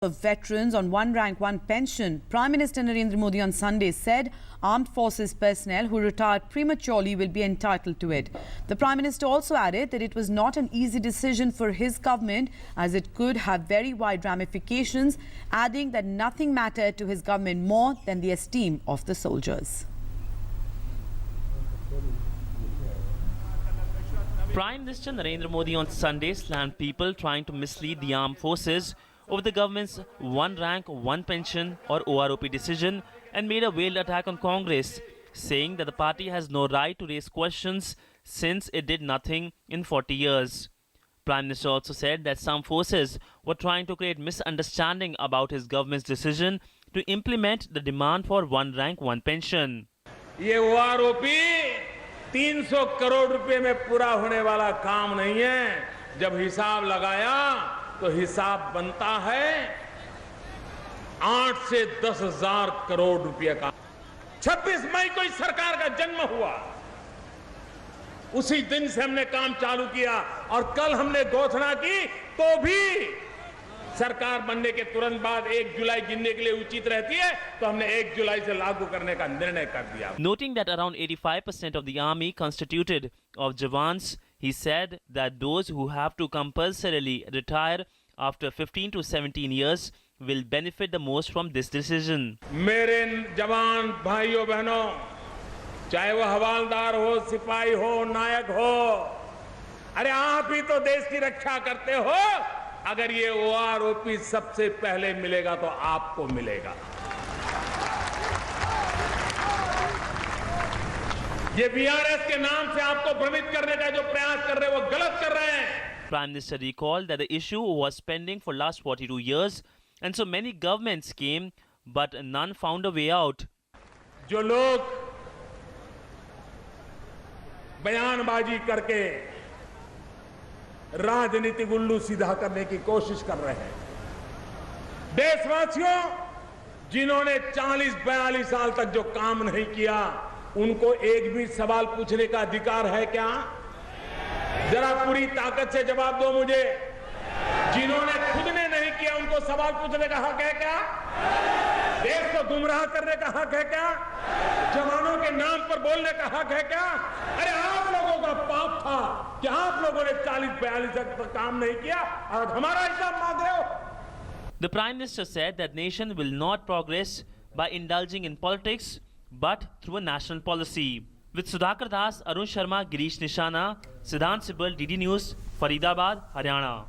of veterans on one rank, one pension. Prime Minister Narendra Modi on Sunday said armed forces personnel who retired prematurely will be entitled to it. The Prime Minister also added that it was not an easy decision for his government as it could have very wide ramifications, adding that nothing mattered to his government more than the esteem of the soldiers. Prime Minister Narendra Modi on Sunday slammed people trying to mislead the armed forces over the government's one rank, one pension or OROP decision and made a veiled attack on Congress, saying that the party has no right to raise questions since it did nothing in 40 years. Prime Minister also said that some forces were trying to create misunderstanding about his government's decision to implement the demand for one rank, one pension. ये OROP 300 crore रुपए में पूरा होने वाला काम नहीं है। जब हिसाब लगाया तो हिसाब बनता है 8 से 10 हजार करोड़ रुपए का। 26 मई को इस सरकार का जन्म हुआ, उसी दिन से हमने काम चालू किया और कल हमने घोषणा की तो भी सरकार बनने के तुरंत बाद 1 जुलाई गिनने के लिए उचित रहती है, तो हमने 1 जुलाई से लागू करने का निर्णय कर दिया। Noting that around 85% of the army constituted of Jawans, he said that those who have to compulsorily retire after 15 to 17 years will benefit the most from this decision. मेरे जवान भाइयों बहनों, चाहे वो हवालदार हो, सिपाही हो, नायक हो, अरे आप ही तो देश की रक्षा करते हो। अगर ये OROP सबसे पहले मिलेगा तो आपको मिलेगा। ये BRS के नाम से आपको भ्रमित करने का जो प्रयास कर रहे हैं वो गलत कर रहे हैं। Prime Minister recalled that the issue was pending for last 42 years and so many governments came but none found a way out. जो लोग बयानबाजी करके राजनीतिक उल्लू सीधा करने की कोशिश कर रहे हैं, देशवासियों जिन्होंने 40-42 साल तक जो काम नहीं किया उनको एक भी सवाल पूछने का अधिकार है क्या? जरा पूरी ताकत से जवाब दो मुझे। जिन्होंने खुद ने नहीं किया उनको सवाल पूछने का हक है क्या? देश को गुमराह करने का हक है क्या? जवानों के नाम पर बोलने का हक है क्या? अरे आप लोगों का पाप था कि आप लोगों ने 40-42 तक काम नहीं किया और हमारा हिसाब मांग रहे हो। The Prime Minister said that nation will not progress by indulging in politics but through a national policy. With Sudhakar Das, Arun Sharma, Girish Nishana, Siddhant Sibal, DD News, Faridabad, Haryana.